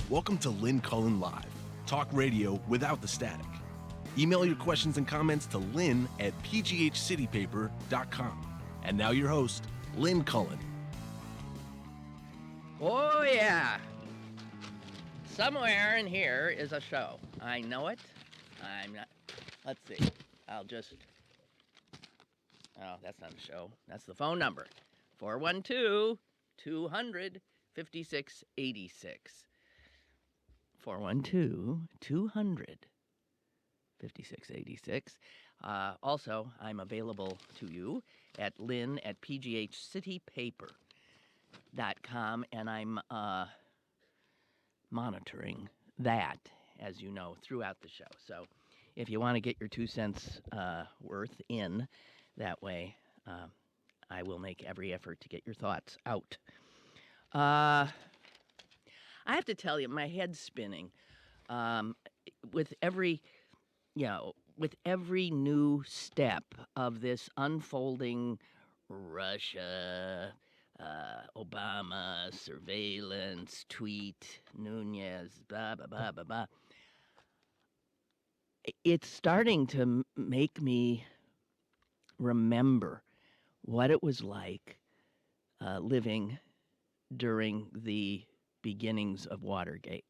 Welcome to Lynn Cullen Live, talk radio without the static. Email your questions and comments to lynn@pghcitypaper.com. And now your host, Lynn Cullen. Oh, yeah. Somewhere in here is a show. I know it. I'm not. Let's see. I'll just. Oh, that's not a show. That's the phone number. 412-200-5686. 412-200-5686. Also, I'm available to you at lynn@pghcitypaper.com, and I'm monitoring that, as you know, throughout the show. So if you want to get your 2 cents worth in that way, I will make every effort to get your thoughts out. I have to tell you, my head's spinning with every new step of this unfolding Russia, Obama, surveillance, tweet, Nunez, blah, blah, blah, blah, blah. It's starting to make me remember what it was like living during the beginnings of Watergate,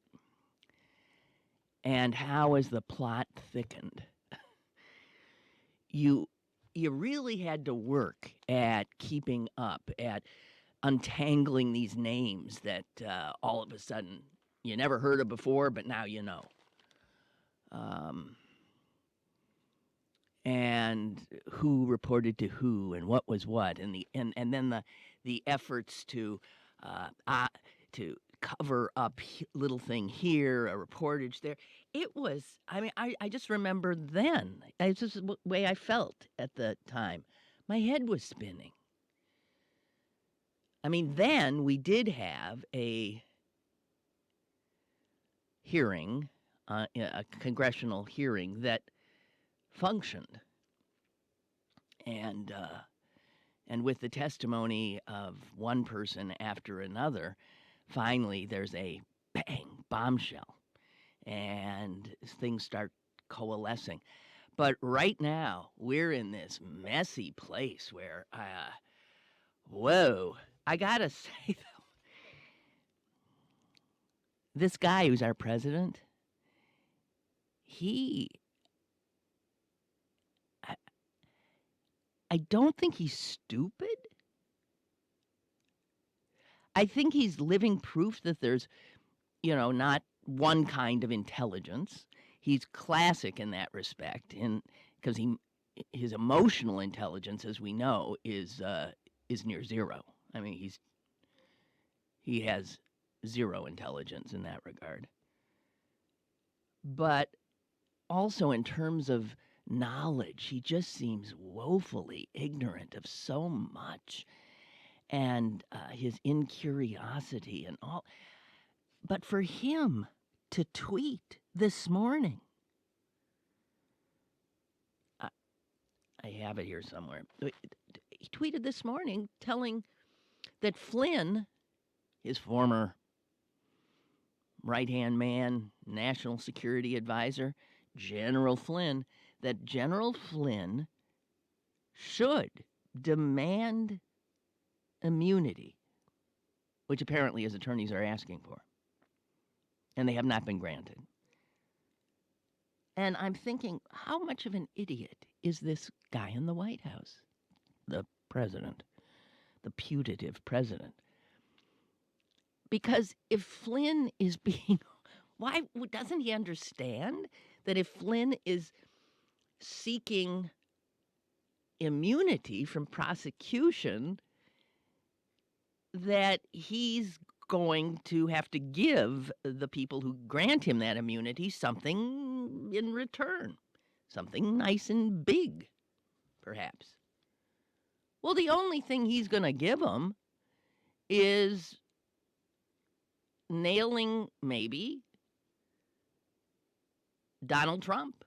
and how, as the plot thickened, you really had to work at keeping up, at untangling these names that all of a sudden you never heard of before, but now you know. And who reported to who, and what was what, and then the efforts to cover up little thing here, a reportage there. It was, I just remember then. It's just the way I felt at the time. My head was spinning. Then we did have a hearing, a congressional hearing that functioned. And with the testimony of one person after another, finally there's a bang, bombshell, and things start coalescing. But right now, we're in this messy place where, whoa, I gotta say, though, this guy who's our president, I don't think he's stupid. I think he's living proof that there's, not one kind of intelligence. He's classic in that respect, because his emotional intelligence, as we know, is near zero. He has zero intelligence in that regard. But also in terms of knowledge, he just seems woefully ignorant of so much, and his incuriosity and all. But for him to tweet this morning, I have it here somewhere. He tweeted this morning telling that Flynn, his former right-hand man, national security advisor, General Flynn, that General Flynn should demand immunity, which apparently his attorneys are asking for, and they have not been granted. And I'm thinking, how much of an idiot is this guy in the White House, the president, the putative president? Because if Flynn is being, why doesn't he understand that if Flynn is seeking immunity from prosecution, that he's going to have to give the people who grant him that immunity something in return, something nice and big, perhaps. Well, the only thing he's going to give them is nailing, maybe, Donald Trump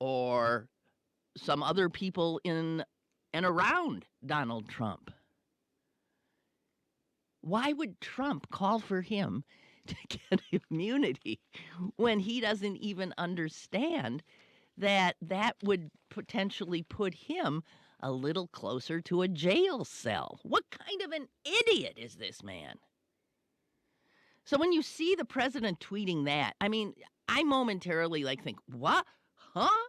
or some other people in and around Donald Trump. Why would Trump call for him to get immunity when he doesn't even understand that that would potentially put him a little closer to a jail cell. What kind of an idiot is this man? So when you see the president tweeting that, I mean, I momentarily think, what? Huh?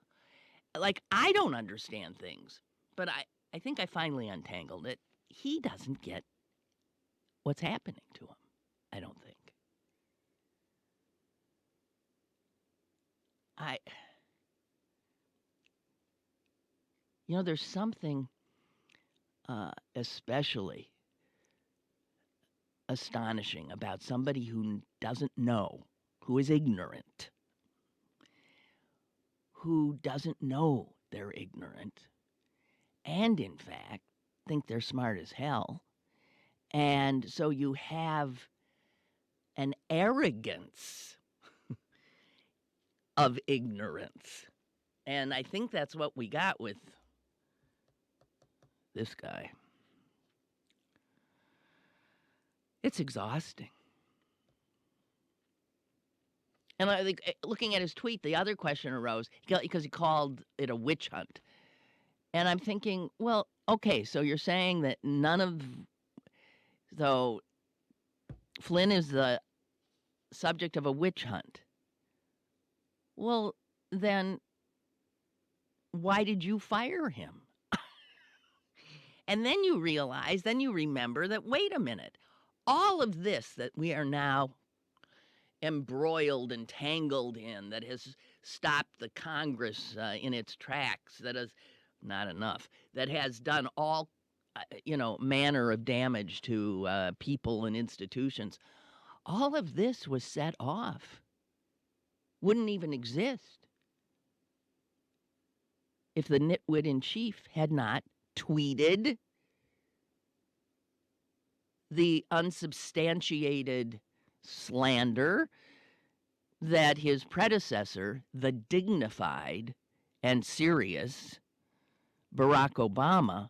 Like, I don't understand things. But I think I finally untangled it. He doesn't get what's happening to him, I don't think. There's something especially astonishing about somebody who doesn't know, who is ignorant, who doesn't know they're ignorant, and in fact think they're smart as hell. And so you have an arrogance of ignorance. And I think that's what we got with this guy. It's exhausting. And I think, looking at his tweet, the other question arose because he called it a witch hunt. And I'm thinking, well, okay, so you're saying that so Flynn is the subject of a witch hunt. Well, then why did you fire him? And then you remember that, wait a minute, all of this that we are now embroiled and tangled in, that has stopped the Congress in its tracks, that has not enough, that has done all, manner of damage to people and institutions, all of this was set off. Wouldn't even exist if the nitwit in chief had not tweeted the unsubstantiated slander that his predecessor, the dignified and serious Barack Obama,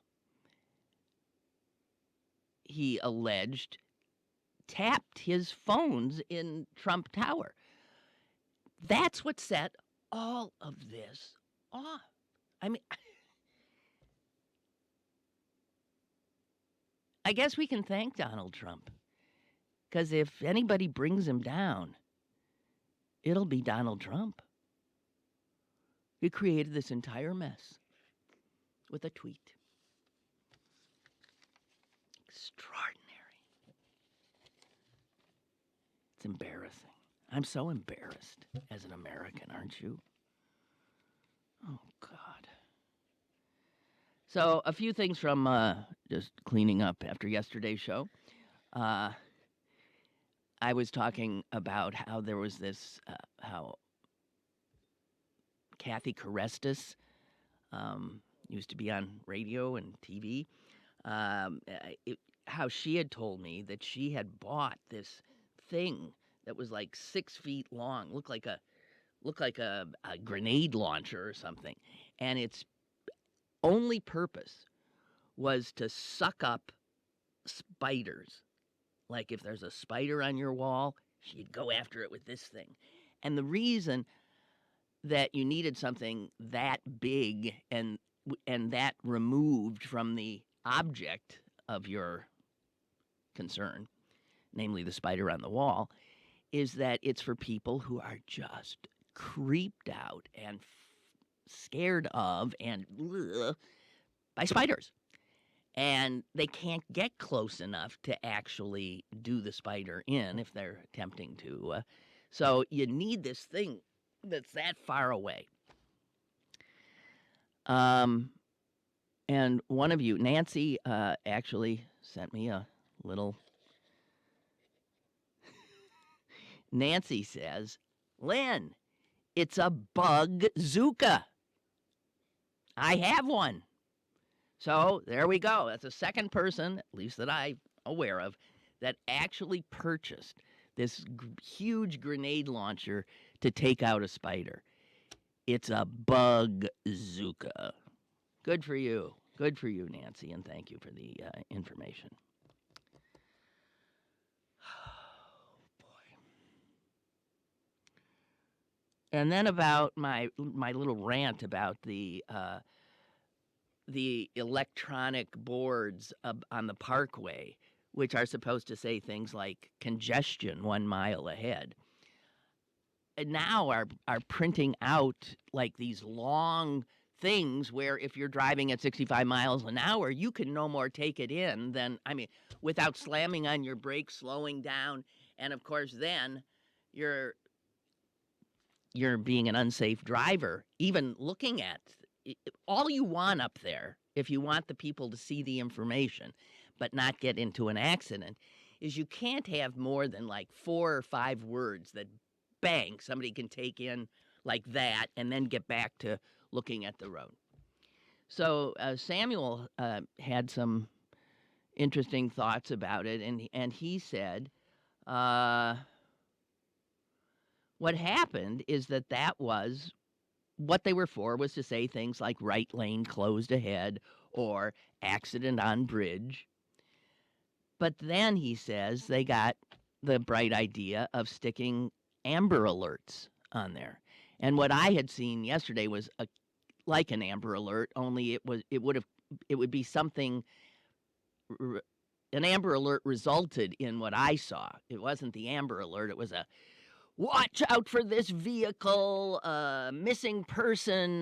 he alleged, tapped his phones in Trump Tower. That's what set all of this off. I mean, I guess we can thank Donald Trump, because if anybody brings him down, it'll be Donald Trump. He created this entire mess with a tweet. Extraordinary. It's embarrassing. I'm so embarrassed as an American, aren't you? Oh, God. So, a few things from just cleaning up after yesterday's show. I was talking about how there was this, how Kathy Carestis used to be on radio and TV, how she had told me that she had bought this thing that was like 6 feet long, looked like a grenade launcher or something, and its only purpose was to suck up spiders. Like if there's a spider on your wall, she'd go after it with this thing. And the reason that you needed something that big and that removed from the object of your concern, namely the spider on the wall, is that it's for people who are just creeped out and scared of and by spiders. And they can't get close enough to actually do the spider in if they're attempting to. So you need this thing that's that far away. And one of you, Nancy, actually sent me a little. Nancy says, Lynn, it's a bug-zooka. I have one. So there we go. That's the second person, at least that I'm aware of, that actually purchased this huge grenade launcher to take out a spider. It's a bug-zooka. Good for you. Good for you, Nancy, and thank you for the information. Oh, boy. And then about my little rant about the electronic boards on the parkway, which are supposed to say things like congestion 1 mile ahead, and now are printing out like these long things where if you're driving at 65 miles an hour, you can no more take it in than, I mean, without slamming on your brakes, slowing down, and of course then you're being an unsafe driver, even looking at all you want up there, if you want the people to see the information but not get into an accident, is you can't have more than like 4 or 5 words that bang somebody can take in like that and then get back to looking at the road. So Samuel had some interesting thoughts about it, and he said what happened is that was what they were for, was to say things like right lane closed ahead or accident on bridge. But then he says they got the bright idea of sticking Amber Alerts on there. And what I had seen yesterday was like an Amber Alert, only it would be something. An Amber Alert resulted in what I saw. It wasn't the Amber Alert. It was a watch out for this vehicle, missing person,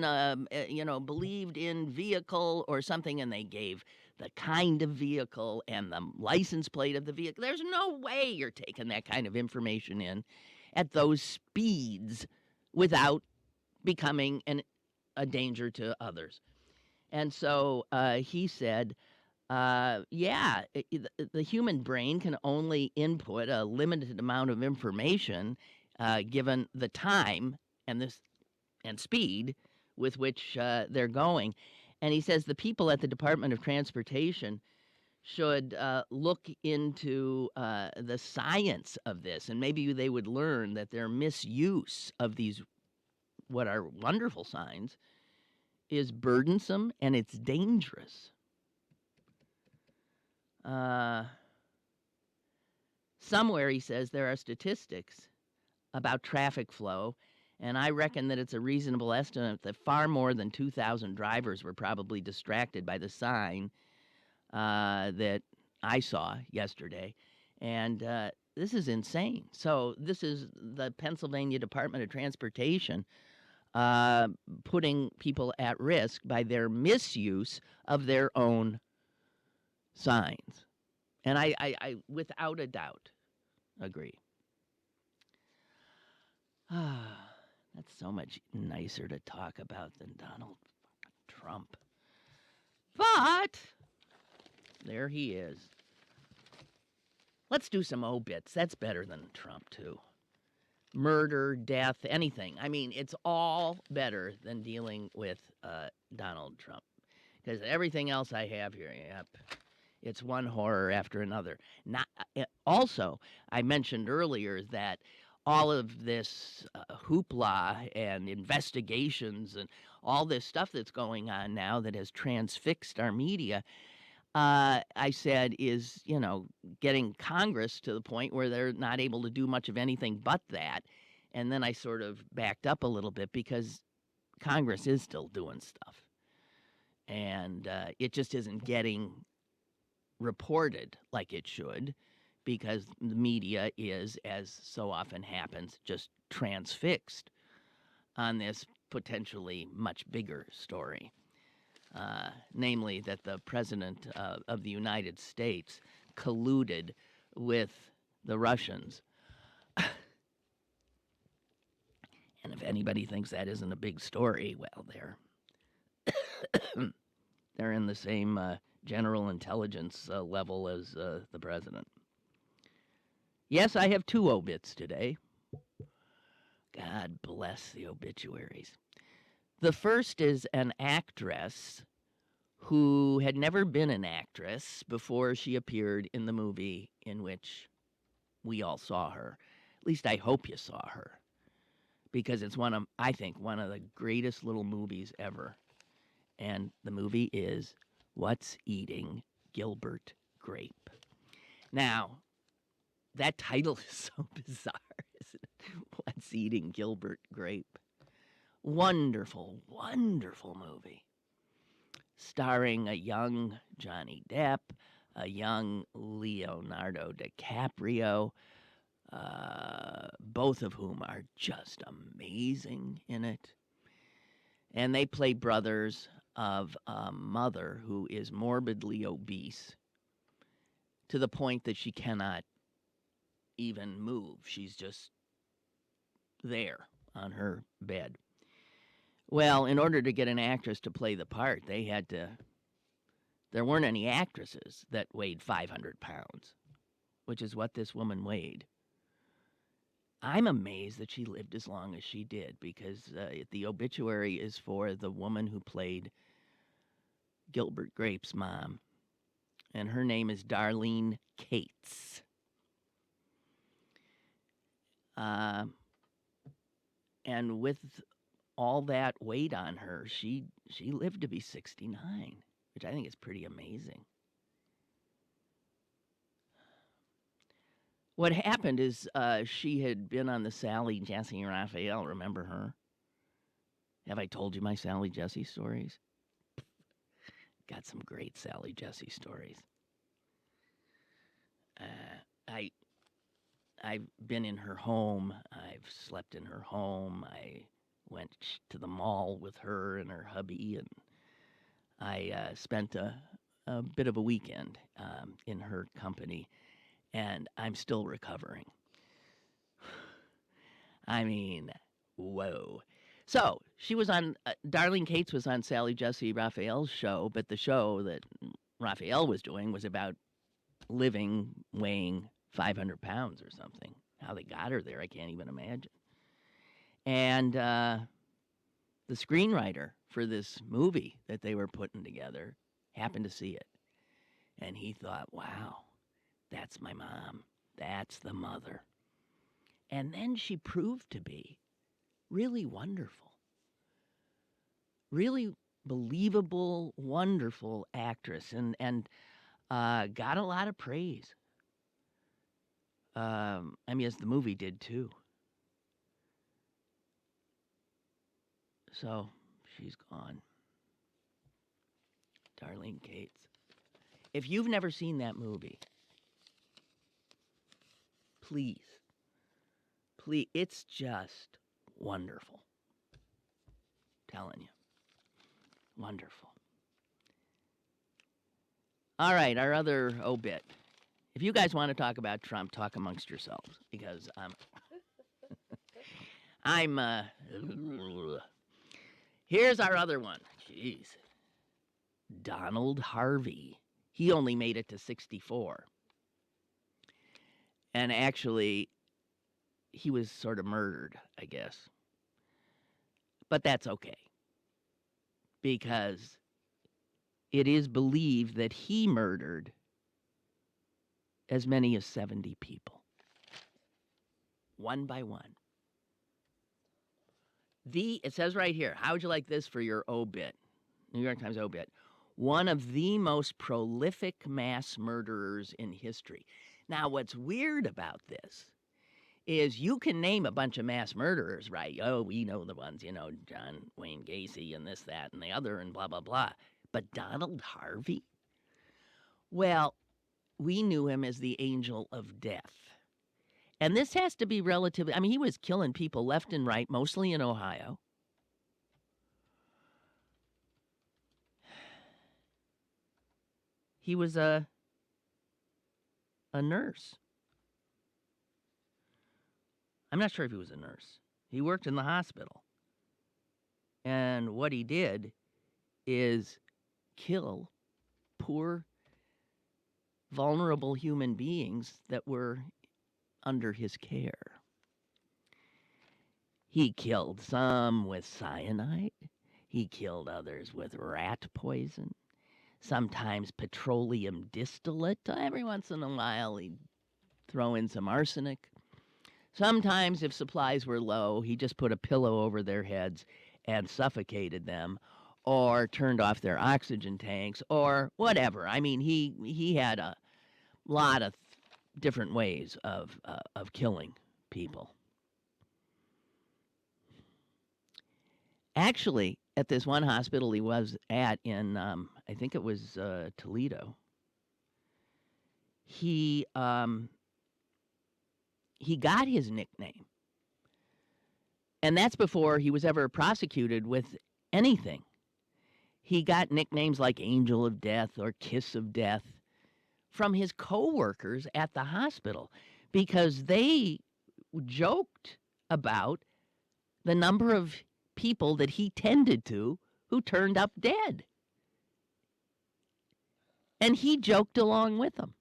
believed in vehicle or something, and they gave the kind of vehicle and the license plate of the vehicle. There's no way you're taking that kind of information in at those speeds without becoming a danger to others. And so he said, the human brain can only input a limited amount of information given the time and speed with which they're going. And he says the people at the Department of Transportation should look into the science of this, and maybe they would learn that their misuse of these, what are wonderful signs, is burdensome and it's dangerous. Somewhere, he says, there are statistics about traffic flow, and I reckon that it's a reasonable estimate that far more than 2,000 drivers were probably distracted by the sign that I saw yesterday. And this is insane. So this is the Pennsylvania Department of Transportation putting people at risk by their misuse of their own signs. And I without a doubt, agree. That's so much nicer to talk about than Donald Trump. But there he is. Let's do some obits. That's better than Trump, too. Murder, death, anything. I mean, it's all better than dealing with Donald Trump. Because everything else I have here, yep, it's one horror after another. Also, I mentioned earlier that all of this hoopla and investigations and all this stuff that's going on now that has transfixed our media, I said is, getting Congress to the point where they're not able to do much of anything but that. And then I sort of backed up a little bit because Congress is still doing stuff. And it just isn't getting reported like it should, because the media is, as so often happens, just transfixed on this potentially much bigger story, namely that the President of the United States colluded with the Russians. And if anybody thinks that isn't a big story, well, they're in the same general intelligence level as the president. Yes, I have 2 obits today. God bless the obituaries. The first is an actress who had never been an actress before she appeared in the movie in which we all saw her. At least I hope you saw her, because it's I think one of the greatest little movies ever. And the movie is What's Eating Gilbert Grape. Now, that title is so bizarre, isn't it? What's Eating Gilbert Grape? Wonderful, wonderful movie. Starring a young Johnny Depp, a young Leonardo DiCaprio, both of whom are just amazing in it. And they play brothers of a mother who is morbidly obese to the point that she cannot even move. She's just there on her bed. Well, in order to get an actress to play the part, there weren't any actresses that weighed 500 pounds, which is what this woman weighed. I'm amazed that she lived as long as she did, because the obituary is for the woman who played Gilbert Grape's mom, and her name is Darlene Cates. And with all that weight on her, she lived to be 69, which I think is pretty amazing. What happened is she had been on the Sally Jessy Raphael. Remember her? Have I told you my Sally Jessy stories? Got some great Sally Jessy stories. I've been in her home. I've slept in her home. I went to the mall with her and her hubby, and I spent a bit of a weekend in her company, and I'm still recovering. I mean, whoa. So she was on, Darlene Cates was on Sally Jessy Raphael's show, but the show that Raphael was doing was about living, weighing 500 pounds or something. How they got her there, I can't even imagine. And the screenwriter for this movie that they were putting together happened to see it. And he thought, wow, that's my mom. That's the mother. And then she proved to be really wonderful. Really believable, wonderful actress, and got a lot of praise. I mean, as the movie did too. So she's gone. Darlene Cates. If you've never seen that movie, please, it's just wonderful. Telling you. Wonderful. All right, our other obit. If you guys want to talk about Trump, talk amongst yourselves, because here's our other one. Jeez. Donald Harvey. He only made it to 64. And actually, he was sort of murdered, I guess. But that's okay, because it is believed that he murdered as many as 70 people, one by one. It says right here, how would you like this for your obit? New York Times obit. One of the most prolific mass murderers in history. Now, what's weird about this is you can name a bunch of mass murderers, right? Oh, we know the ones, John Wayne Gacy and this, that, and the other, and blah, blah, blah. But Donald Harvey? Well, we knew him as the angel of death. And this has to be relatively, I mean, he was killing people left and right, mostly in Ohio. He was a nurse. I'm not sure if he was a nurse. He worked in the hospital. And what he did is kill poor, vulnerable human beings that were under his care. He killed some with cyanide. He killed others with rat poison. Sometimes petroleum distillate. Every once in a while, he'd throw in some arsenic. Sometimes, if supplies were low, he just put a pillow over their heads and suffocated them, or turned off their oxygen tanks, or whatever. I mean, he had a lot of different ways of killing people. Actually, at this one hospital he was at in, I think it was Toledo, he um, he got his nickname, and that's before he was ever prosecuted with anything. He got nicknames like Angel of Death or Kiss of Death from his coworkers at the hospital because they joked about the number of people that he tended to who turned up dead. And he joked along with them.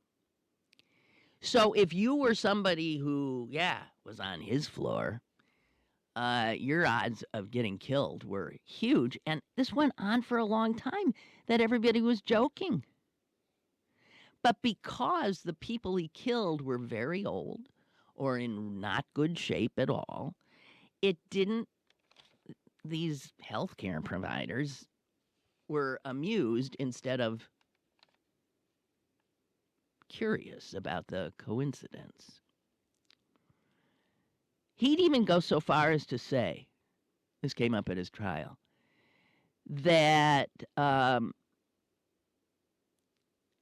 So if you were somebody who, was on his floor, your odds of getting killed were huge. And this went on for a long time that everybody was joking. But because the people he killed were very old or in not good shape at all, it didn't, these healthcare providers were amused instead of curious about the coincidence. He'd even go so far as to say, this came up at his trial, that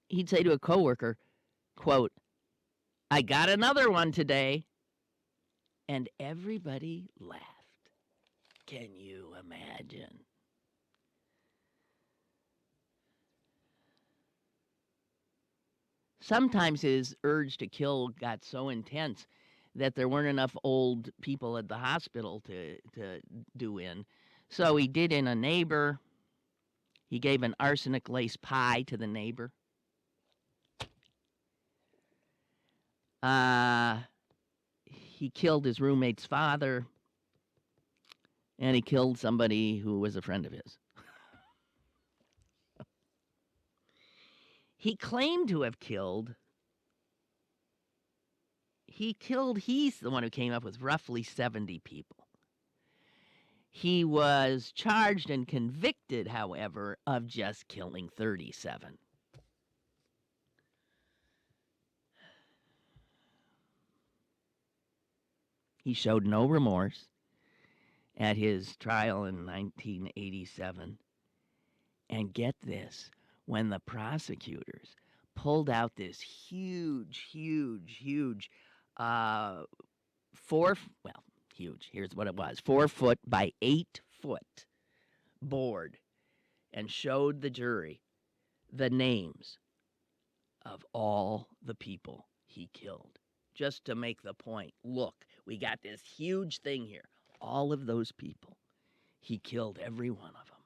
he'd say to a coworker, quote, "I got another one today," and everybody laughed. Can you imagine? Sometimes his urge to kill got so intense that there weren't enough old people at the hospital to do in. So he did in a neighbor. He gave an arsenic-laced pie to the neighbor. He killed his roommate's father. And he killed somebody who was a friend of his. He claimed to have killed. He's the one who came up with roughly 70 people. He was charged and convicted, however, of just killing 37. He showed no remorse at his trial in 1987. And get this, when the prosecutors pulled out this huge, huge, here's what it was, 4 foot by 8 foot board, and showed the jury the names of all the people he killed. Just to make the point, look, we got this huge thing here. All of those people, he killed every one of them.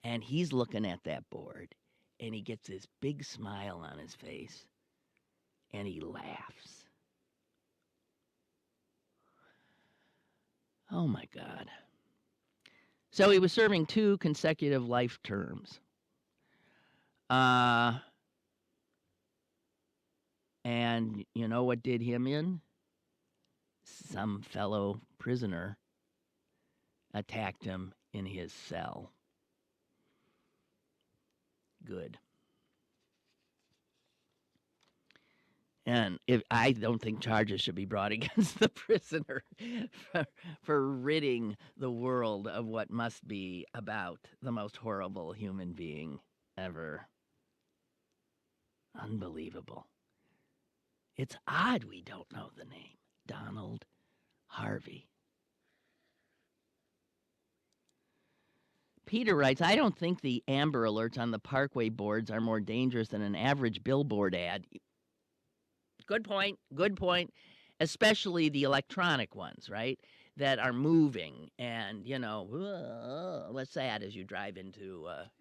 And he's looking at that board, and he gets this big smile on his face, and he laughs. Oh, my God. So he was serving 2 consecutive life terms. And you know what did him in? Some fellow prisoner attacked him in his cell. Good. And I don't think charges should be brought against the prisoner for ridding the world of what must be about the most horrible human being ever. Unbelievable. It's odd we don't know the name. Donald Harvey. Peter writes, I don't think the Amber Alerts on the parkway boards are more dangerous than an average billboard ad. Good point. Especially the electronic ones, right? That are moving and, what's that as you drive into, a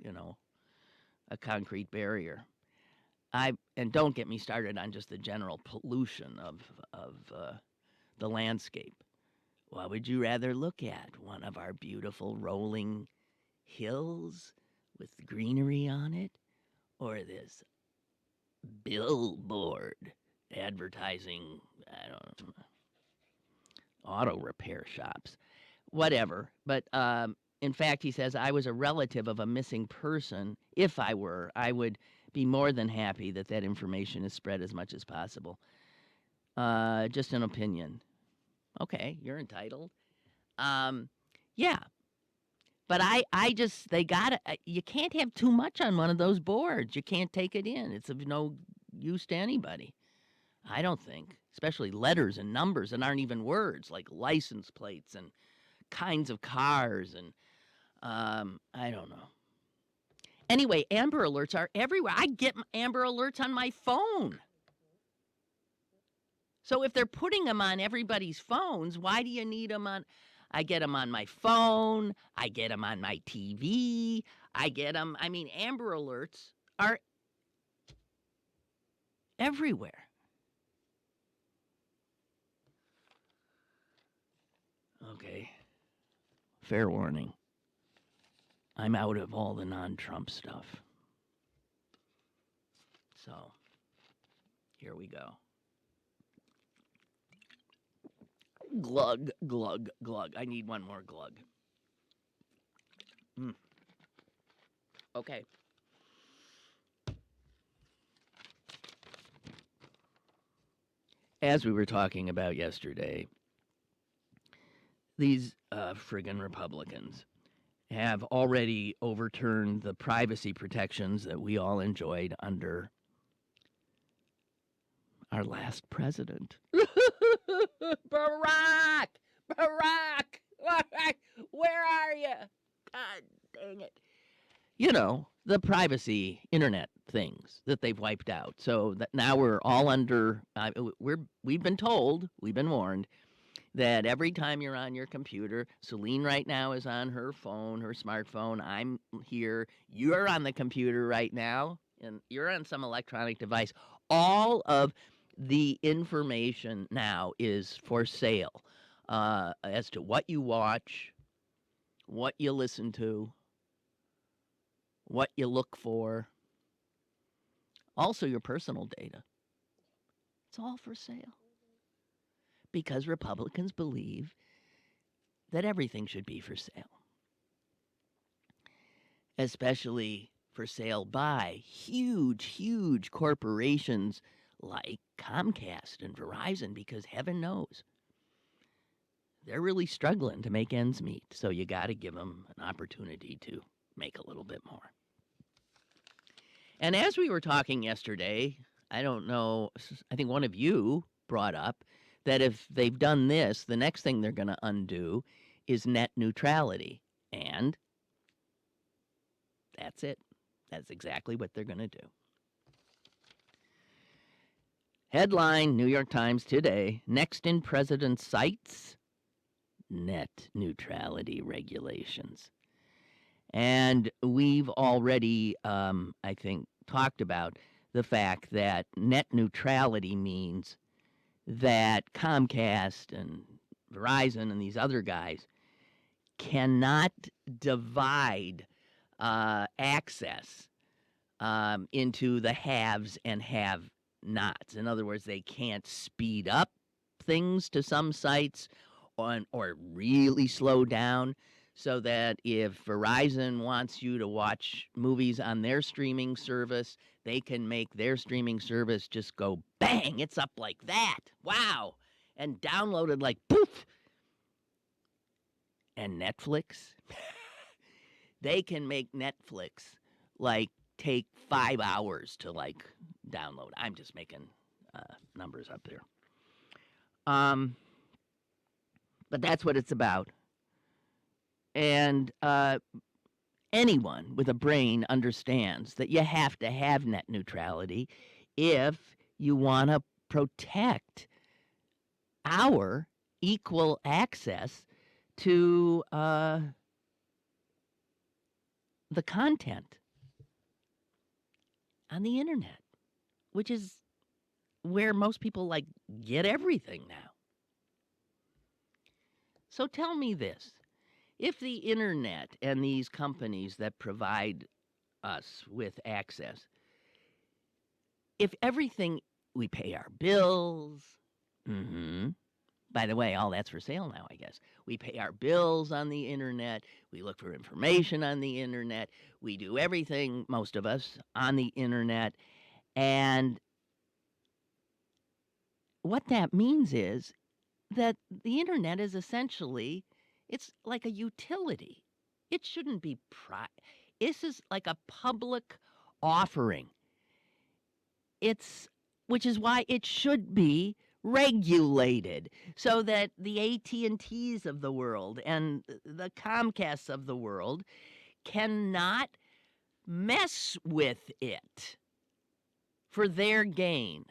concrete barrier. And don't get me started on just the general pollution of the landscape. What would you rather look at? One of our beautiful rolling hills with greenery on it? Or this billboard advertising, I don't know, auto repair shops, whatever. But in fact, he says, I was a relative of a missing person. If I were, I would be more than happy that information is spread as much as possible. Just an opinion. Okay, you're entitled. Yeah. But you can't have too much on one of those boards. You can't take it in. It's of no use to anybody, I don't think. Especially letters and numbers that aren't even words, like license plates and kinds of cars and I don't know. Anyway, Amber Alerts are everywhere. I get Amber Alerts on my phone. So if they're putting them on everybody's phones, why do you need them on? I get them on my phone. I get them on my TV. I get them. I mean, Amber Alerts are everywhere. Okay. Fair warning. I'm out of all the non-Trump stuff. So, here we go. Glug, glug, glug. I need one more glug. Okay. As we were talking about yesterday, these friggin' Republicans have already overturned the privacy protections that we all enjoyed under our last president. Barack! Barack! Where are you? God dang it. You know, the privacy internet things that they've wiped out. So that now we're all under, we've been told, we've been warned, that every time you're on your computer, Celine right now is on her phone, her smartphone. I'm here. You're on the computer right now, and you're on some electronic device. All of the information now is for sale as to what you watch, what you listen to, what you look for, also your personal data. It's all for sale. Because Republicans believe that everything should be for sale, especially for sale by huge, huge corporations like Comcast and Verizon, because heaven knows they're really struggling to make ends meet. So you got to give them an opportunity to make a little bit more. And as we were talking yesterday, I don't know, I think one of you brought up that if they've done this, the next thing they're going to undo is net neutrality. And that's it. That's exactly what they're going to do. Headline, New York Times today, next in president's sights, net neutrality regulations. And we've already, I think, talked about the fact that net neutrality means that Comcast and Verizon and these other guys cannot divide access into the haves and have-nots. In other words, they can't speed up things to some sites or really slow down, so that if Verizon wants you to watch movies on their streaming service, they can make their streaming service just go bang, it's up like that. Wow. And downloaded like poof. And Netflix, they can make Netflix like take 5 hours to like download. I'm just making numbers up there. But that's what it's about. And anyone with a brain understands that you have to have net neutrality if you want to protect our equal access to the content on the internet, which is where most people like get everything now. So tell me this. If the internet and these companies that provide us with access, if everything, we pay our bills, by the way, all that's for sale now, I guess. We pay our bills on the internet, we look for information on the internet, we do everything, most of us, on the internet, and what that means is that the internet is essentially, it's like a utility. It shouldn't be This is like a public offering. Which is why it should be regulated so that the AT&Ts of the world and the Comcasts of the world cannot mess with it for their gain.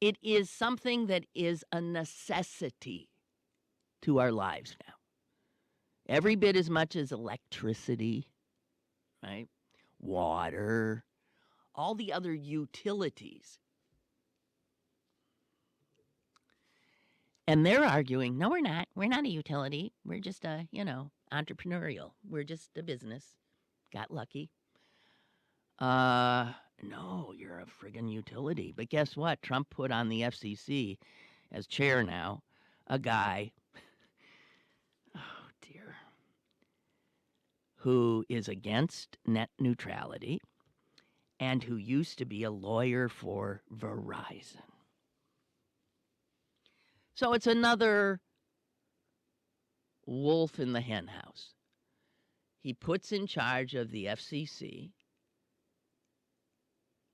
It is something that is a necessity to our lives now. Every bit as much as electricity, right? Water, all the other utilities. And they're arguing, no, we're not. We're not a utility. We're just entrepreneurial. We're just a business. Got lucky. No, you're a friggin' utility. But guess what? Trump put on the FCC as chair now a guy, oh dear, who is against net neutrality and who used to be a lawyer for Verizon. So it's another wolf in the henhouse. He puts in charge of the FCC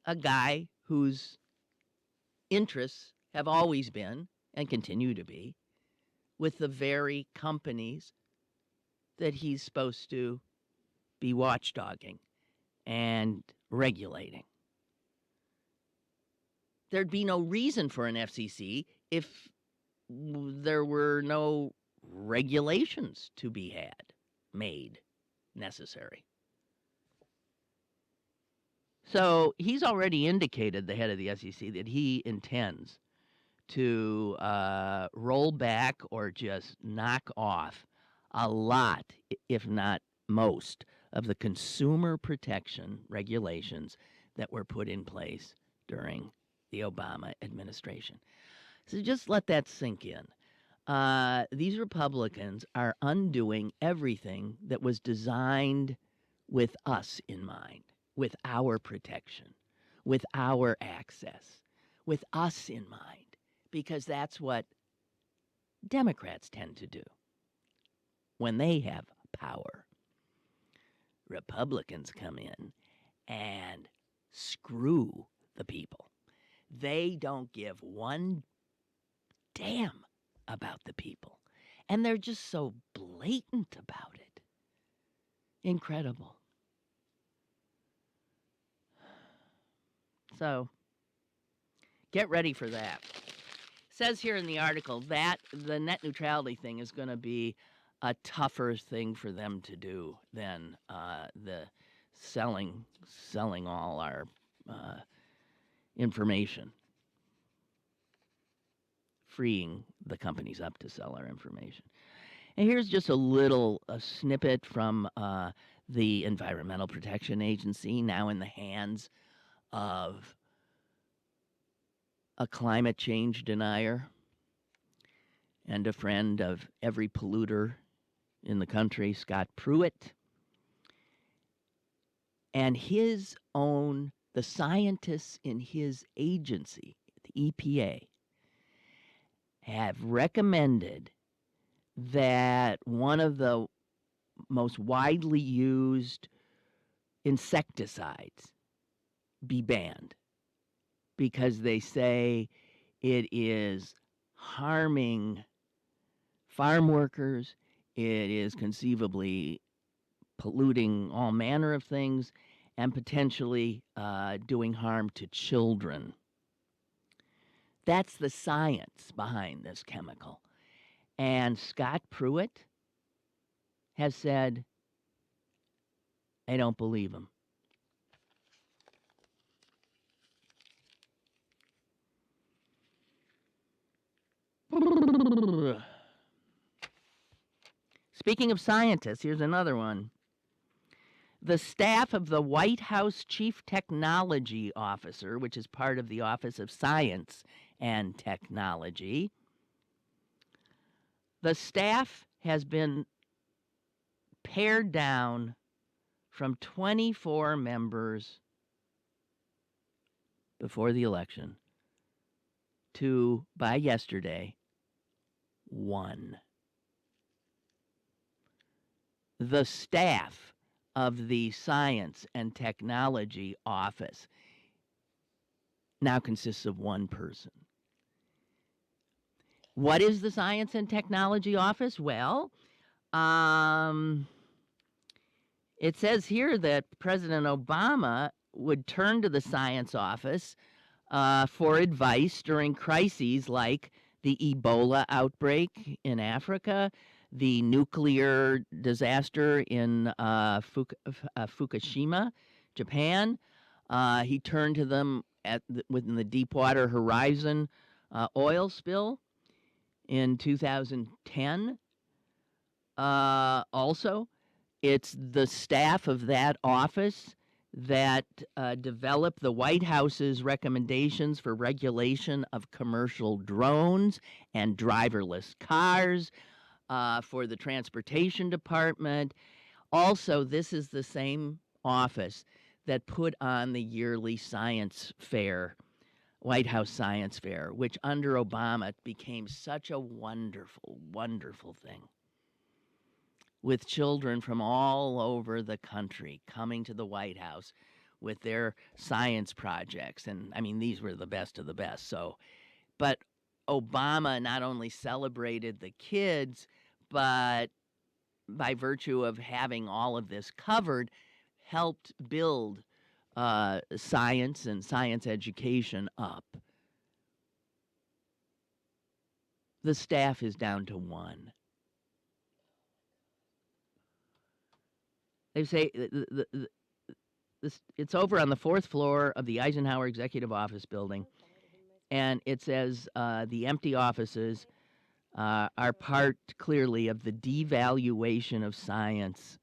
a guy whose interests have always been and continue to be with the very companies that he's supposed to be watchdogging and regulating. There'd be no reason for an FCC if there were no regulations to be made necessary. So he's already indicated, the head of the SEC, that he intends to roll back or just knock off a lot, if not most, of the consumer protection regulations that were put in place during the Obama administration. So just let that sink in. These Republicans are undoing everything that was designed with us in mind, with our protection, with our access, with us in mind, because that's what Democrats tend to do when they have power. Republicans come in and screw the people. They don't give one damn about the people. And they're just so blatant about it. Incredible. So, get ready for that. It says here in the article that the net neutrality thing is going to be a tougher thing for them to do than the selling all our information, freeing the companies up to sell our information. And here's just a snippet from the Environmental Protection Agency, now in the hands of a climate change denier and a friend of every polluter in the country, Scott Pruitt. And the scientists in his agency, the EPA, have recommended that one of the most widely used insecticides be banned because they say it is harming farm workers, it is conceivably polluting all manner of things, and potentially doing harm to children. That's the science behind this chemical. And Scott Pruitt has said, I don't believe him. Speaking of scientists, here's another one. The staff of the White House Chief Technology Officer, which is part of the Office of Science and Technology, the staff has been pared down from 24 members before the election to, by yesterday, 1. the staff of the Science and Technology Office now consists of one person. What is the Science and Technology Office? Well, it says here that President Obama would turn to the Science Office for advice during crises like the Ebola outbreak in Africa, the nuclear disaster in Fukushima, Japan. He turned to them within the Deepwater Horizon oil spill in 2010. Also, it's the staff of that office that developed the White House's recommendations for regulation of commercial drones and driverless cars for the Transportation Department. Also, this is the same office that put on the yearly science fair, White House Science Fair, which under Obama became such a wonderful, wonderful thing, with children from all over the country coming to the White House with their science projects. And I mean, these were the best of the best. So, but Obama not only celebrated the kids, but by virtue of having all of this covered, helped build science and science education up. The staff is down to one. They say it's over on the 4th floor of the Eisenhower Executive Office Building, and it says the empty offices are part, clearly, of the devaluation of science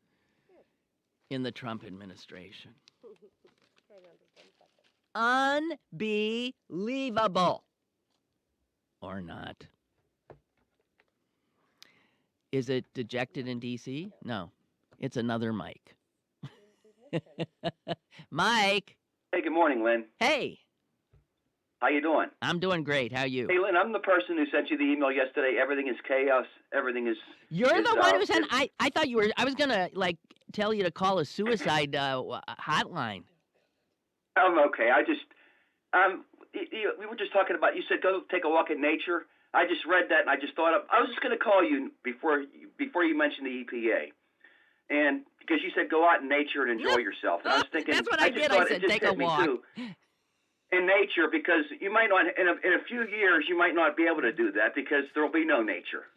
in the Trump administration. Unbelievable. Or not. Is it dejected in D.C.? No. It's another Mike. Mike. Hey, good morning, Lynn. Hey. How you doing? I'm doing great. How are you? Hey, Lynn, I'm the person who sent you the email yesterday. Everything is chaos. Everything is... You're the one who sent... I thought you were... I was going to, tell you to call a suicide hotline. Okay. I just... we were just talking about... You said go take a walk in nature. I just read that, and I just thought... I was just going to call you before you mentioned the EPA. And because you said go out in nature and enjoy yourself. And I was thinking... That's what I did. I said take a walk. In nature, because you might not... In a few years, you might not be able to do that because there will be no nature.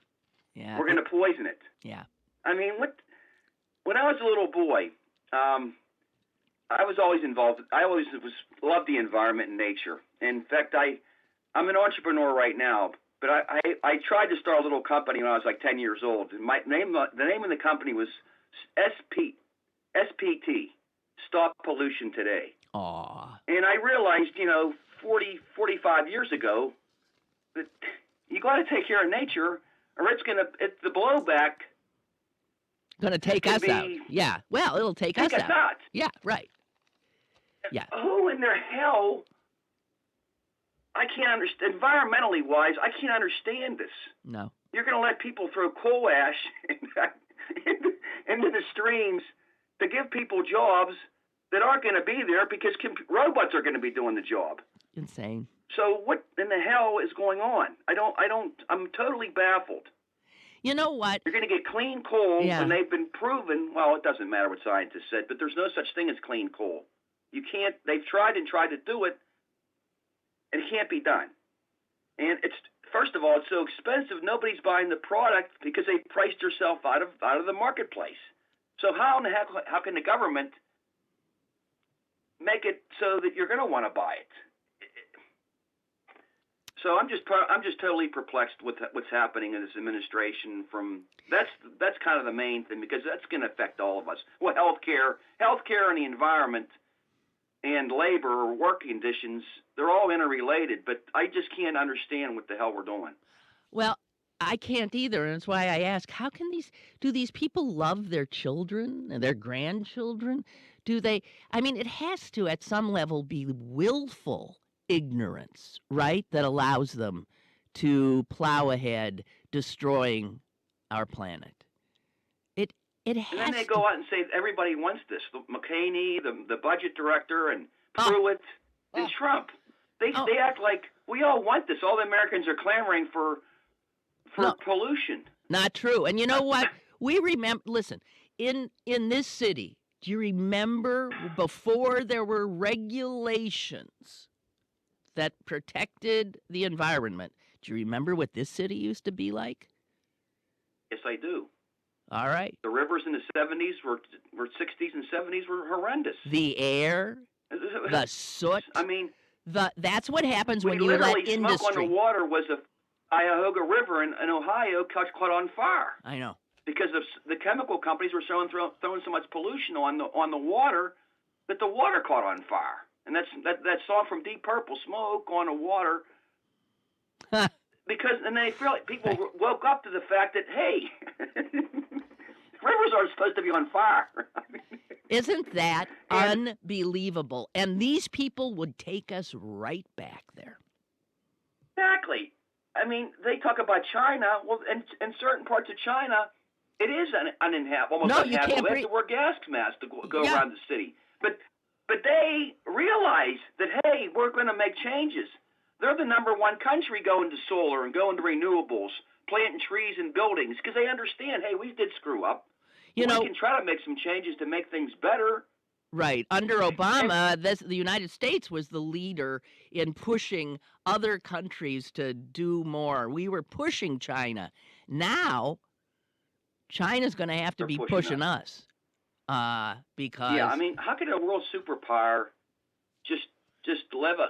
Yeah. We're going to poison it. Yeah. I mean, when I was a little boy, I was always involved. I always loved the environment and nature. In fact, I'm an entrepreneur right now, but I tried to start a little company when I was like 10 years old. And the name of the company was SPT, Stop Pollution Today. Aww. And I realized, 45 years ago, that you got to take care of nature, or it's the blowback. Going to take us out. Yeah. Well, it'll take us out. Yeah. Right. Yeah. Who in their hell? I can't understand. Environmentally wise, I can't understand this. No. You're going to let people throw coal ash into the streams to give people jobs that aren't going to be there because robots are going to be doing the job. Insane. So what in the hell is going on? I'm totally baffled. You know what? You're going to get clean coal when they've been proven. Well, it doesn't matter what scientists said, but there's no such thing as clean coal. You can't. They've tried to do it, and it can't be done. And first of all, it's so expensive. Nobody's buying the product because they priced yourself out of the marketplace. So how in the heck? How can the government make it so that you're going to want to buy it? So I'm just totally perplexed with what's happening in this administration. That's kind of the main thing because that's going to affect all of us. Well, healthcare and the environment and labor or work conditions, they're all interrelated, but I just can't understand what the hell we're doing. Well, I can't either, and that's why I ask, do these people love their children and their grandchildren? Do they, it has to at some level be willful ignorance, right, that allows them to plow ahead, destroying our planet. It has And then they to. go out and say everybody wants this. The McCaney, the budget director, and Pruitt, and Trump. They act like we all want this. All the Americans are clamoring for pollution. Not true. And you know what? We remember. Listen, in this city, do you remember before there were regulations that protected the environment? Do you remember what this city used to be like? Yes, I do. All right. The rivers in the 70s were 60s and 70s were horrendous. The air, the soot. I mean, that's what happens when you let industry. Smoke on the water was a Cuyahoga River in Ohio caught on fire. I know. Because the chemical companies were throwing so much pollution on the water that the water caught on fire. And that song from Deep Purple, "Smoke on the Water." Because and they feel like people woke up to the fact that hey, rivers aren't supposed to be on fire. Isn't that unbelievable? And these people would take us right back there. Exactly. I mean, they talk about China. Well, in certain parts of China, it is uninhabitable. Almost uninhabitable. They have to wear gas masks to go around the city. But they realize that, hey, we're going to make changes. They're the number one country going to solar and going to renewables, planting trees and buildings, because they understand, hey, we did screw up. We can try to make some changes to make things better. Right. Under Obama, the United States was the leader in pushing other countries to do more. We were pushing China. Now, China's going to have to be pushing us. Because I mean, how could a world superpower just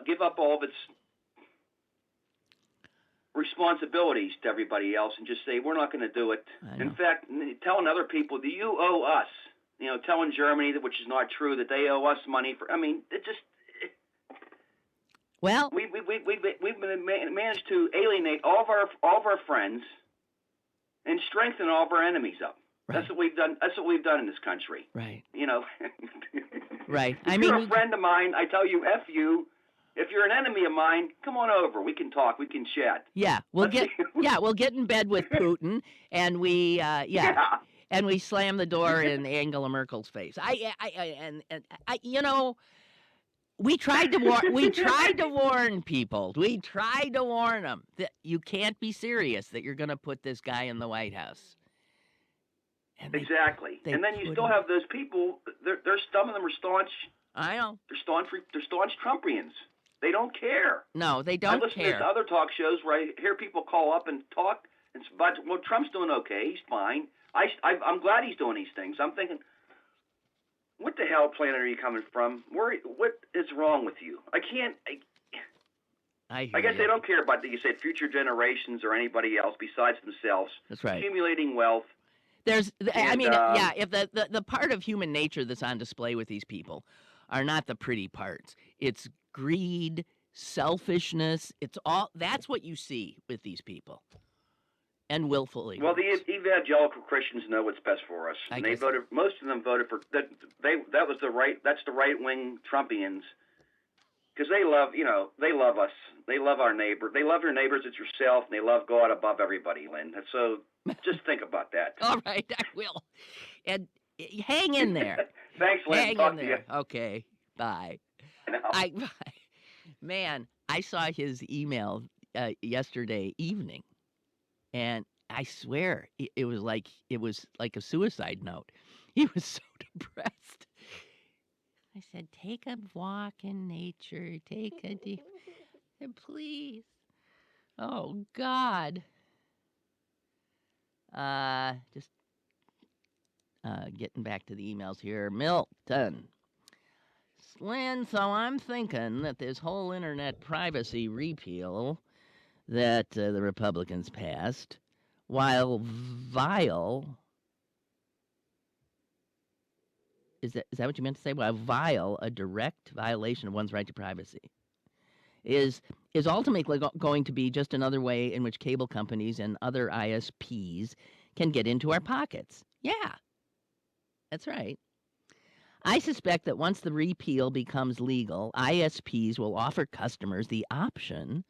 give up all of its responsibilities to everybody else and just say we're not going to do it? In fact, telling other people that you owe us. Telling Germany which is not true, that they owe us money for. I mean, it just. Well, we've managed to alienate all of our friends, and strengthen all of our enemies up. Right. That's what we've done. That's what we've done in this country. Right. Right. If you're a friend of mine, I tell you, F you. If you're an enemy of mine, come on over. We can talk. We can chat. Yeah, we'll get in bed with Putin, and we and we slam the door in Angela Merkel's face. We tried to warn people. We tried to warn them that you can't be serious that you're going to put this guy in the White House. Exactly. And then you still have those people. Some of them are staunch. I know. They're staunch Trumpians. They don't care. No, they don't care. I listen to other talk shows where I hear people call up and talk. But Trump's doing okay. He's fine. I'm glad he's doing these things. I'm thinking, what the hell planet are you coming from? What is wrong with you? I guess they don't care about, you said, future generations or anybody else besides themselves. That's right. Accumulating wealth. If the part of human nature that's on display with these people are not the pretty parts. It's greed, selfishness. That's what you see with these people. And willfully. Well, the evangelical Christians know what's best for us. And they voted. Most of them voted for that. That was the right. That's the right wing Trumpians, because they love. They love us. They love our neighbor. They love your neighbors as yourself, and they love God above everybody, Lynn. So just think about that. All right, I will. And hang in there. Thanks, Lynn. Hang Talk in to there. you. Okay. Bye. Man, I saw his email yesterday evening. And I swear it was like a suicide note. He was so depressed. I said, take a walk in nature. Take a deep... Please. Oh, God. Just getting back to the emails here. Milton. Lynn, so I'm thinking that this whole internet privacy repeal that the Republicans passed, while vile, is that what you meant to say? While vile, a direct violation of one's right to privacy, is ultimately going to be just another way in which cable companies and other ISPs can get into our pockets. Yeah, that's right. I suspect that once the repeal becomes legal, ISPs will offer customers the option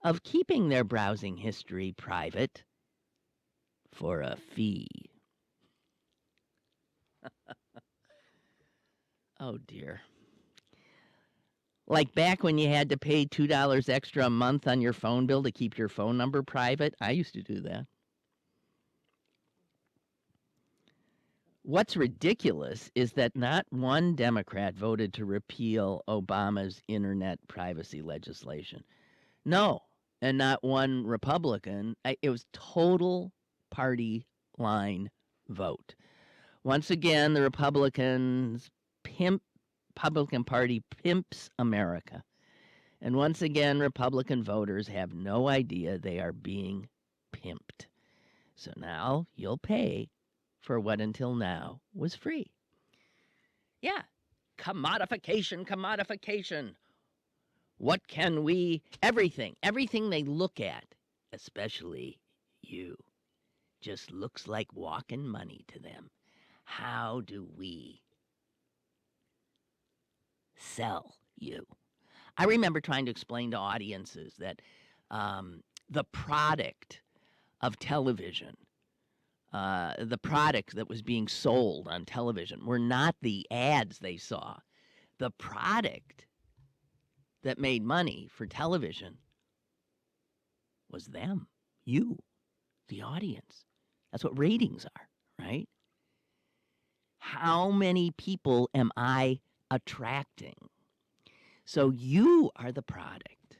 of keeping their browsing history private for a fee. Oh, dear. Like back when you had to pay $2 extra a month on your phone bill to keep your phone number private. I used to do that. What's ridiculous is that not one Democrat voted to repeal Obama's internet privacy legislation. No, and not one Republican. It was total party line vote. Once again, the Republican Party pimps America. And once again, Republican voters have no idea they are being pimped. So now you'll pay for what until now was free. Yeah, commodification. What can we, everything they look at, especially you, just looks like walking money to them. How do we sell you? I remember trying to explain to audiences that the product of television, the product that was being sold on television were not the ads they saw. The product that made money for television was them, you, the audience. That's what ratings are, right? How many people am I attracting? So you are the product.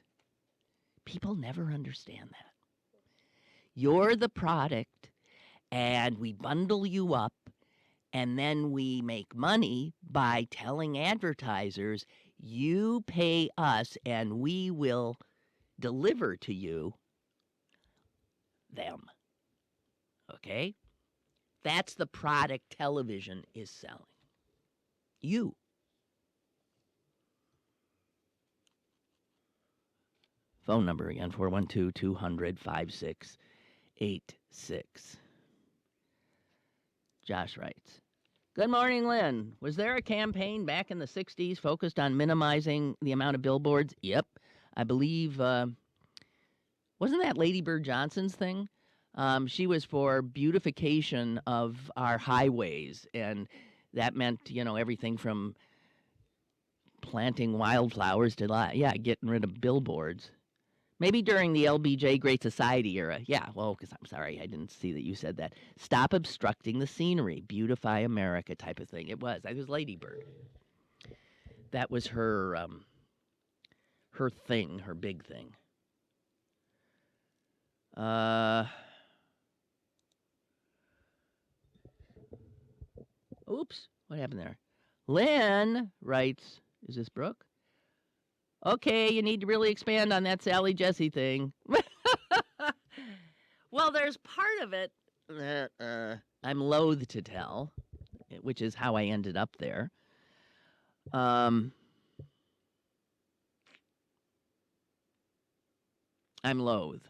People never understand that. You're the product, and we bundle you up, and then we make money by telling advertisers, you pay us, and we will deliver to you them. Okay? That's the product television is selling. You. Phone number again, 412-200-5686. Josh writes, good morning, Lynn. Was there a campaign back in the 60s focused on minimizing the amount of billboards? Yep. I believe, wasn't that Lady Bird Johnson's thing? She was for beautification of our highways, and that meant, everything from planting wildflowers to, getting rid of billboards. Maybe during the LBJ Great Society era. Yeah, well, because I'm sorry, I didn't see that you said that. Stop obstructing the scenery, beautify America type of thing. It was Lady Bird. That was her thing, her big thing. Oops, what happened there? Lynn writes, is this Brooke? Okay, you need to really expand on that Sally Jessy thing. Well, there's part of it that I'm loath to tell, which is how I ended up there. I'm loath.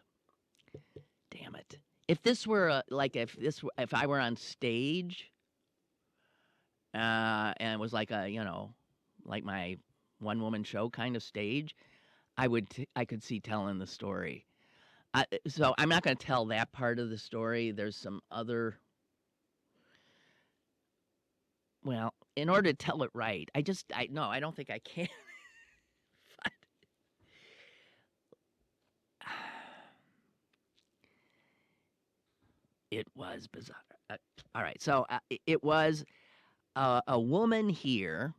Damn it. If this were if I were on stage, and it was like like my one-woman show kind of stage, I could see telling the story. So I'm not going to tell that part of the story. There's some other. Well, in order to tell it right, I don't think I can. It was bizarre. All right, so it was a woman here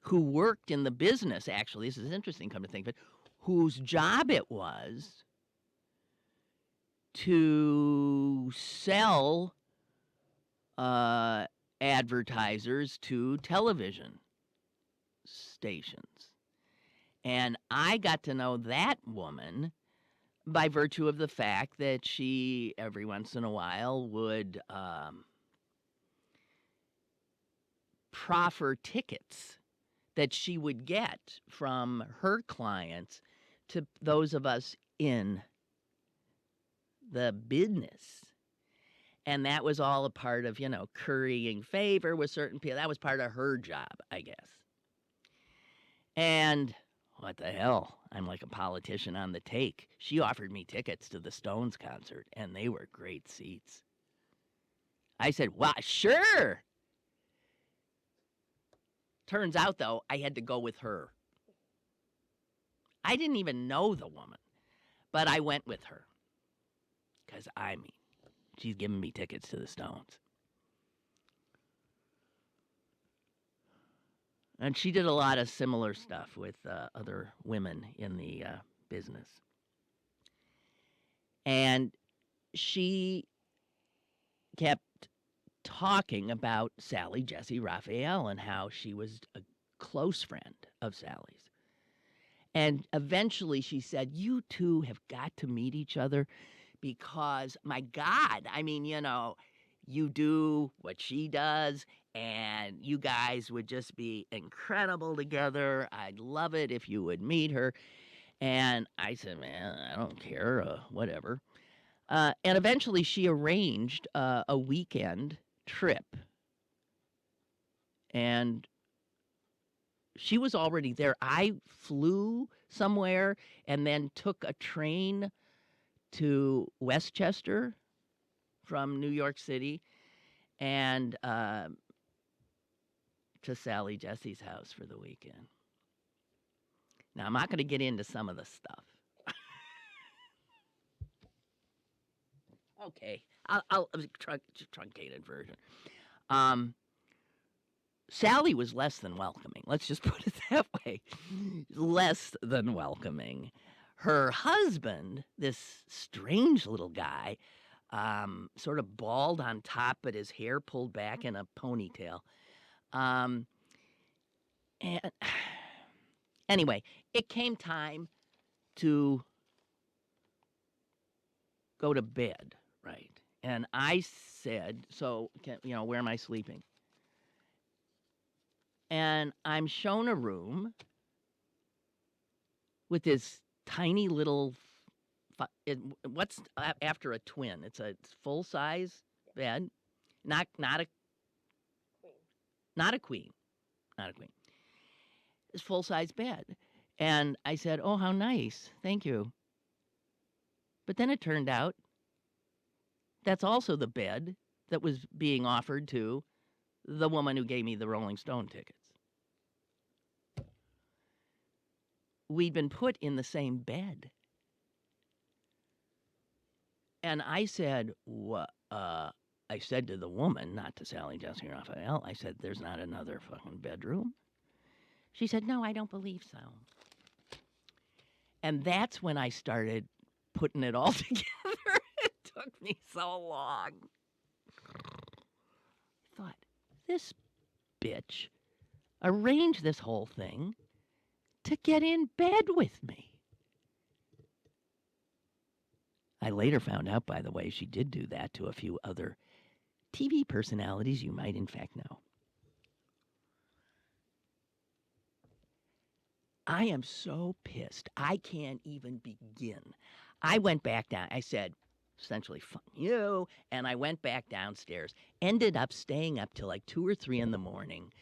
who worked in the business, actually, this is interesting, come to think of it, whose job it was to sell advertisers to television stations. And I got to know that woman by virtue of the fact that she, every once in a while, would proffer tickets that she would get from her clients to those of us in the business. And that was all a part of, currying favor with certain people. That was part of her job, I guess. And what the hell? I'm like a politician on the take. She offered me tickets to the Stones concert, and they were great seats. I said, well, sure. Turns out, though, I had to go with her. I didn't even know the woman, but I went with her. Because, I mean, she's giving me tickets to the Stones. And she did a lot of similar stuff with other women in the business. And she kept talking about Sally Jessy Raphael and how she was a close friend of Sally's. And eventually she said, you two have got to meet each other because, my God, I mean, you know, you do what she does, and you guys would just be incredible together. I'd love it if you would meet her. And I said, man, I don't care, whatever. And eventually she arranged a weekend trip. And she was already there. I flew somewhere and then took a train to Westchester from New York City and to Sally Jessy's house for the weekend. Now, I'm not going to get into some of the stuff. Okay, I'll truncated version. Sally was less than welcoming. Let's just put it that way. Less than welcoming. Her husband, this strange little guy, sort of bald on top, but his hair pulled back in a ponytail. And anyway, it came time to go to bed, right? And I said, so, where am I sleeping? And I'm shown a room with this tiny little, what's after a twin? It's a full-size bed, not a queen. It's full-size bed. And I said, oh, how nice. Thank you. But then it turned out that's also the bed that was being offered to the woman who gave me the Rolling Stone tickets. We'd been put in the same bed. And I said, I said to the woman, not to Sally Jessy Raphael, I said, there's not another fucking bedroom. She said, no, I don't believe so. And that's when I started putting it all together. It took me so long. I thought, this bitch arranged this whole thing to get in bed with me. I later found out, by the way, she did do that to a few other TV personalities you might in fact know. I am so pissed. I can't even begin. I went back down. I said, essentially, fuck you. And I went back downstairs, ended up staying up till like 2 or 3 in the morning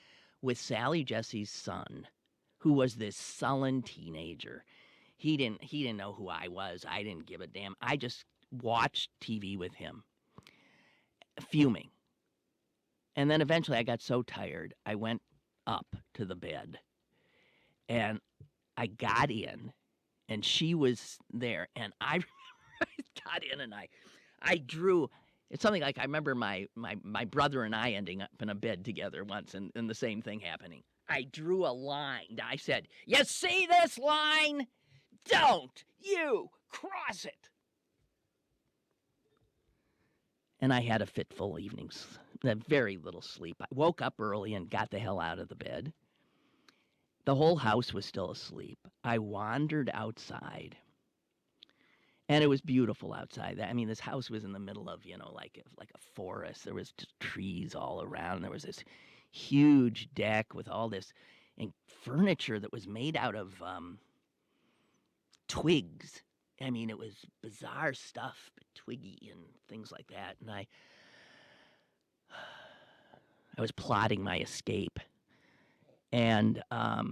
with Sally Jessy's son, who was this sullen teenager. He didn't know who I was. I didn't give a damn. I just watched TV with him, fuming. And then eventually I got so tired, I went up to the bed. And I got in, and she was there. And I remember I got in, and I drew. It's something like I remember my brother and I ending up in a bed together once, and the same thing happening. I drew a line. I said, you see this line? Don't you cross it. And I had a fitful evening's, very little sleep. I woke up early and got the hell out of the bed. The whole house was still asleep. I wandered outside. And it was beautiful outside. I mean, this house was in the middle of, like a forest. There was just trees all around. There was this huge deck with all this furniture that was made out of twigs. I mean, it was bizarre stuff, but twiggy and things like that. And I was plotting my escape. And I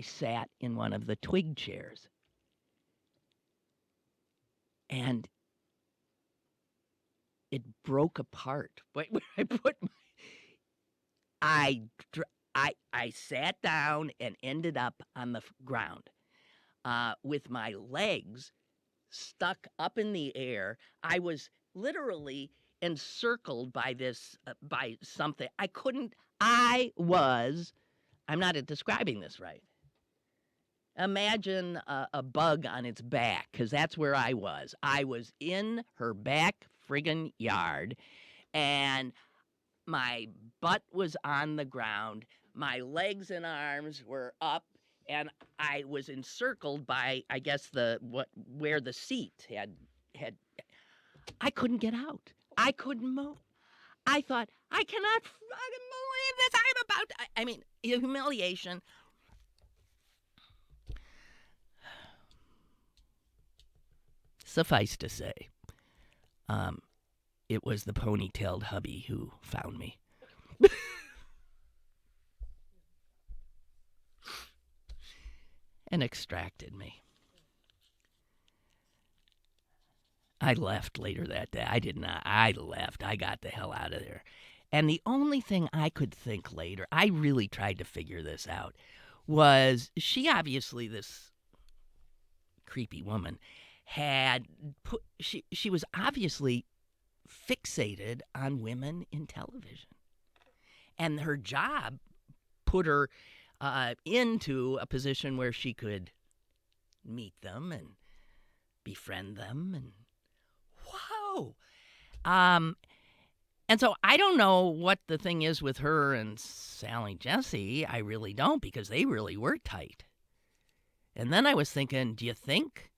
sat in one of the twig chairs. And it broke apart. Wait, I I sat down and ended up on the ground with my legs stuck up in the air. I was literally encircled by this, by something. I'm not describing this right. Imagine a bug on its back, because that's where I was. I was in her back friggin' yard, and my butt was on the ground. My legs and arms were up, and I was encircled by, I guess, where the seat had. I couldn't get out. I couldn't move. I thought, I cannot fucking believe this. I'm about to, I mean, humiliation. Suffice to say, it was the ponytailed hubby who found me. And extracted me. I left later that day. I did not. I left. I got the hell out of there. And the only thing I could think later, I really tried to figure this out, was she obviously, this creepy woman, she was obviously fixated on women in television. And her job put her into a position where she could meet them and befriend them, and whoa. And so I don't know what the thing is with her and Sally Jessy. I really don't, because they really were tight. And then I was thinking, do you think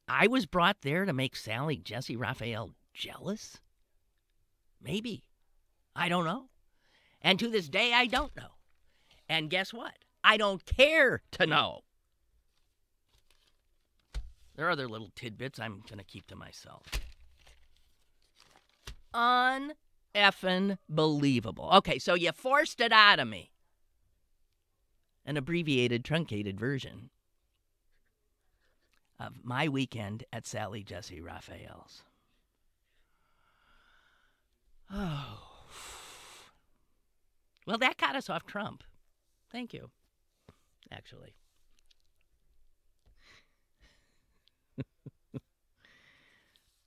I was brought there to make Sally Jessy Raphael jealous? Maybe. I don't know. And to this day, I don't know. And guess what? I don't care to know. There are other little tidbits I'm going to keep to myself. Un-effing believable. Okay, so you forced it out of me. An abbreviated, truncated version of my weekend at Sally Jessy Raphael's. Oh. Well, that got us off Trump. Thank you, actually.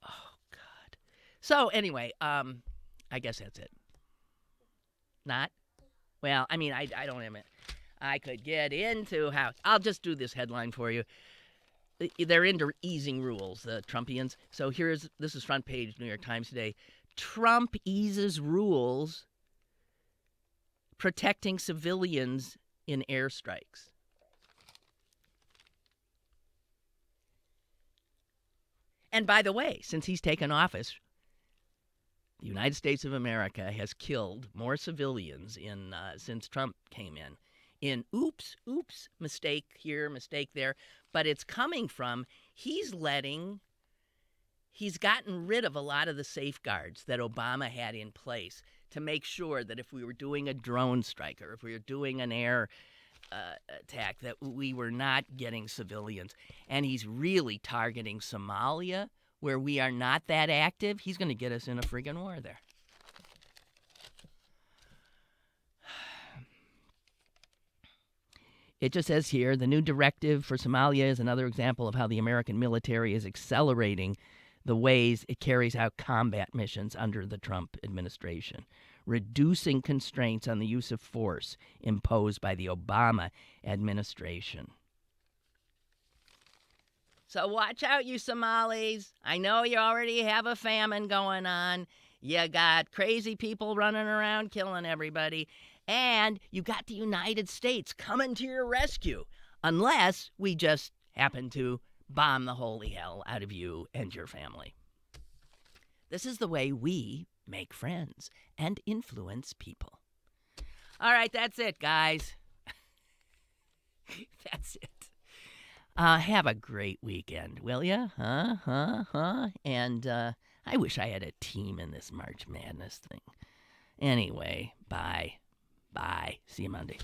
Oh, God. So, anyway, I guess that's it. Not? Well, I mean, I don't have it. I could get into how... I'll just do this headline for you. They're into easing rules, the Trumpians. So this is front page New York Times today. Trump eases rules protecting civilians in airstrikes. And by the way, since he's taken office, the United States of America has killed more civilians since Trump came in oops, mistake here, mistake there. But it's coming from he's gotten rid of a lot of the safeguards that Obama had in place to make sure that if we were doing a drone strike or if we were doing an air attack, that we were not getting civilians. And he's really targeting Somalia, where we are not that active. He's going to get us in a friggin' war there. It just says here, the new directive for Somalia is another example of how the American military is accelerating the ways it carries out combat missions under the Trump administration, reducing constraints on the use of force imposed by the Obama administration. So watch out, you Somalis. I know you already have a famine going on. You got crazy people running around killing everybody. And you got the United States coming to your rescue, unless we just happen to bomb the holy hell out of you and your family. This is the way we make friends and influence people. All right, that's it, guys. That's it. Have a great weekend, will ya? And I wish I had a team in this March Madness thing. Anyway, bye. Bye. See you Monday.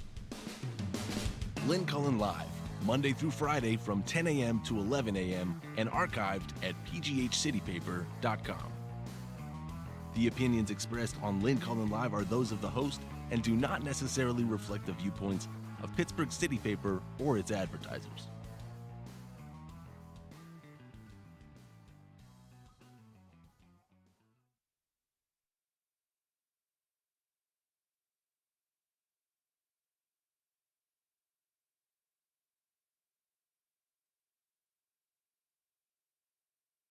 Lynn Cullen Live, Monday through Friday from 10 a.m. to 11 a.m. and archived at pghcitypaper.com. The opinions expressed on Lynn Cullen Live are those of the host and do not necessarily reflect the viewpoints of Pittsburgh City Paper or its advertisers.